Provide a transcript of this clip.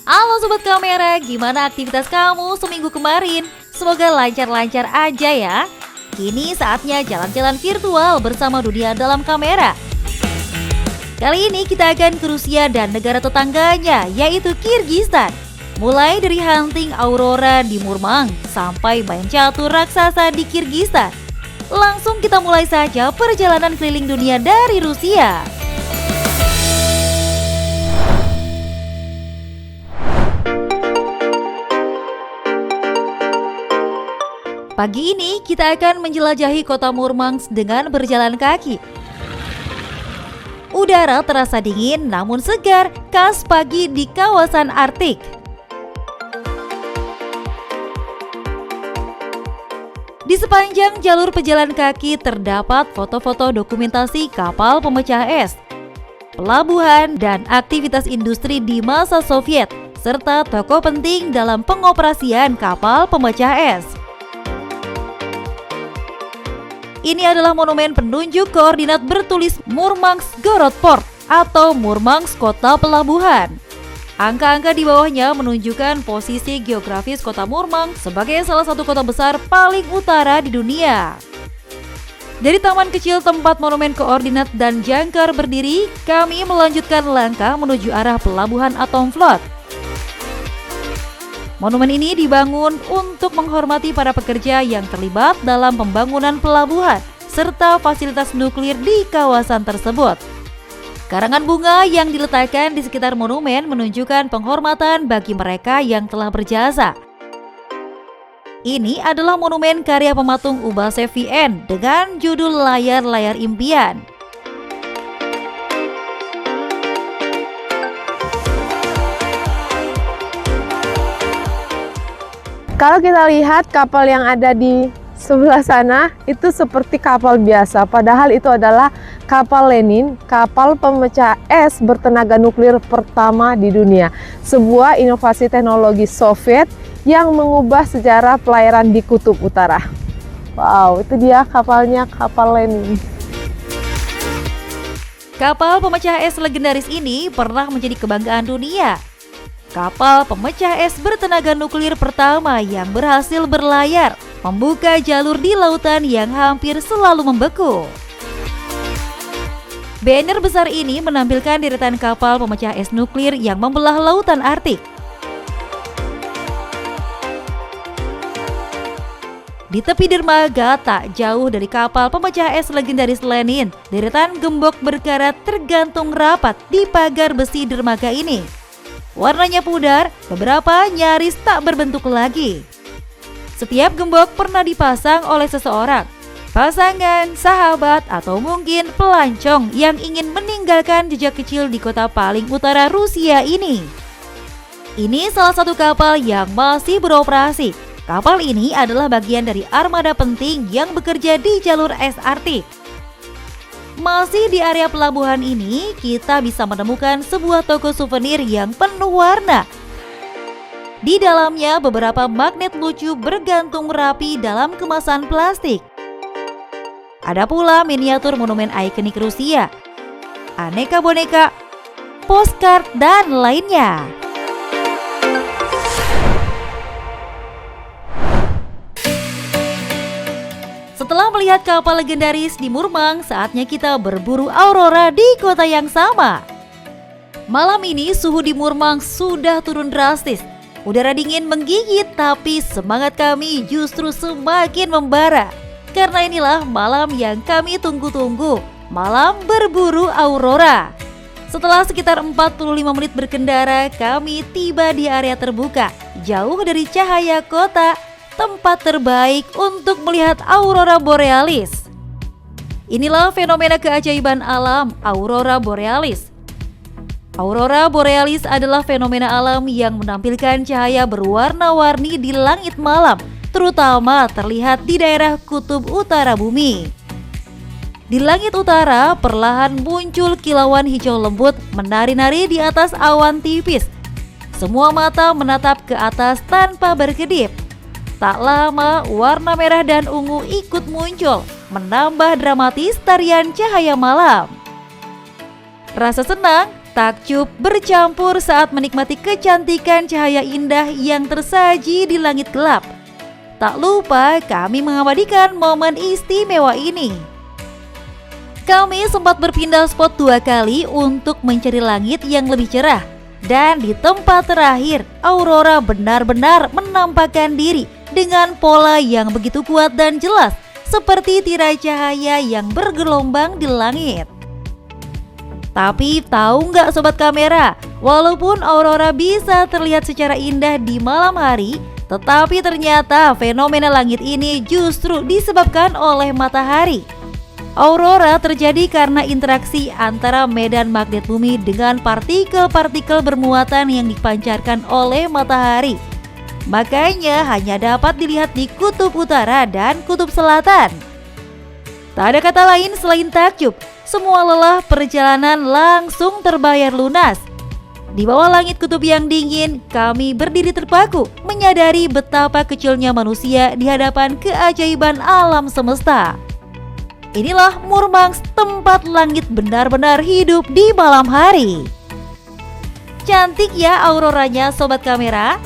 Halo Sobat Kamera, gimana aktivitas kamu seminggu kemarin? Semoga lancar-lancar aja ya. Kini saatnya jalan-jalan virtual bersama dunia dalam kamera. Kali ini kita akan ke Rusia dan negara tetangganya, yaitu Kyrgyzstan. Mulai dari hunting aurora di Murmansk sampai main catur raksasa di Kyrgyzstan. Langsung kita mulai saja perjalanan keliling dunia dari Rusia. Pagi ini kita akan menjelajahi kota Murmansk dengan berjalan kaki. Udara terasa dingin namun segar, khas pagi di kawasan Arktik. Di sepanjang jalur pejalan kaki terdapat foto-foto dokumentasi kapal pemecah es, pelabuhan, dan aktivitas industri di masa Soviet, serta tokoh penting dalam pengoperasian kapal pemecah es. Ini adalah monumen penunjuk koordinat bertulis Murmansk Gorod Port atau Murmansk Kota Pelabuhan. Angka-angka di bawahnya menunjukkan posisi geografis kota Murmansk sebagai salah satu kota besar paling utara di dunia. Dari taman kecil tempat monumen koordinat dan jangkar berdiri, kami melanjutkan langkah menuju arah pelabuhan Atomflot. Monumen ini dibangun untuk menghormati para pekerja yang terlibat dalam pembangunan pelabuhan serta fasilitas nuklir di kawasan tersebut. Karangan bunga yang diletakkan di sekitar monumen menunjukkan penghormatan bagi mereka yang telah berjasa. Ini adalah monumen karya pematung Ubasev VN dengan judul Layar-Layar Impian. Kalau kita lihat kapal yang ada di sebelah sana itu seperti kapal biasa, padahal itu adalah kapal Lenin, kapal pemecah es bertenaga nuklir pertama di dunia. Sebuah inovasi teknologi Soviet yang mengubah sejarah pelayaran di Kutub Utara. Wow, itu dia kapalnya, kapal Lenin. Kapal pemecah es legendaris ini pernah menjadi kebanggaan dunia. Kapal pemecah es bertenaga nuklir pertama yang berhasil berlayar, membuka jalur di lautan yang hampir selalu membeku. Banner besar ini menampilkan deretan kapal pemecah es nuklir yang membelah lautan Arktik. Di tepi dermaga tak jauh dari kapal pemecah es legendaris Lenin, deretan gembok berkarat tergantung rapat di pagar besi dermaga ini. Warnanya pudar, beberapa nyaris tak berbentuk lagi. Setiap gembok pernah dipasang oleh seseorang, pasangan, sahabat, atau mungkin pelancong yang ingin meninggalkan jejak kecil di kota paling utara Rusia ini. Ini salah satu kapal yang masih beroperasi. Kapal ini adalah bagian dari armada penting yang bekerja di jalur es Arktik. Masih di area pelabuhan ini, kita bisa menemukan sebuah toko souvenir yang penuh warna. Di dalamnya beberapa magnet lucu bergantung rapi dalam kemasan plastik. Ada pula miniatur monumen ikonik Rusia, aneka boneka, postcard, dan lainnya. Setelah melihat kapal legendaris di Murmansk, saatnya kita berburu aurora di kota yang sama. Malam ini suhu di Murmansk sudah turun drastis. Udara dingin menggigit, tapi semangat kami justru semakin membara. Karena inilah malam yang kami tunggu-tunggu, malam berburu aurora. Setelah sekitar 45 menit berkendara, kami tiba di area terbuka, jauh dari cahaya kota, tempat terbaik untuk melihat aurora borealis. Inilah fenomena keajaiban alam, aurora borealis. Aurora borealis adalah fenomena alam yang menampilkan cahaya berwarna-warni di langit malam, terutama terlihat di daerah kutub utara bumi. Di langit utara, perlahan muncul kilauan hijau lembut menari-nari di atas awan tipis. Semua mata menatap ke atas tanpa berkedip. Tak lama, warna merah dan ungu ikut muncul, menambah dramatis tarian cahaya malam. Rasa senang, Takjub bercampur saat menikmati kecantikan cahaya indah yang tersaji di langit gelap. Tak lupa kami mengabadikan momen istimewa ini. Kami sempat berpindah spot 2 kali untuk mencari langit yang lebih cerah. Dan di tempat terakhir, aurora benar-benar menampakkan diri dengan pola yang begitu kuat dan jelas, seperti tirai cahaya yang bergelombang di langit. Tapi tahu nggak sobat kamera, walaupun aurora bisa terlihat secara indah di malam hari, tetapi ternyata fenomena langit ini justru disebabkan oleh matahari. Aurora terjadi karena interaksi antara medan magnet bumi dengan partikel-partikel bermuatan yang dipancarkan oleh matahari. Makanya hanya dapat dilihat di kutub utara dan kutub selatan. Tak ada kata lain selain takjub, semua lelah perjalanan langsung terbayar lunas. Di bawah langit kutub yang dingin, kami berdiri terpaku, menyadari betapa kecilnya manusia di hadapan keajaiban alam semesta. Inilah Murmansk, tempat langit benar-benar hidup di malam hari. Cantik ya auroranya sobat kamera.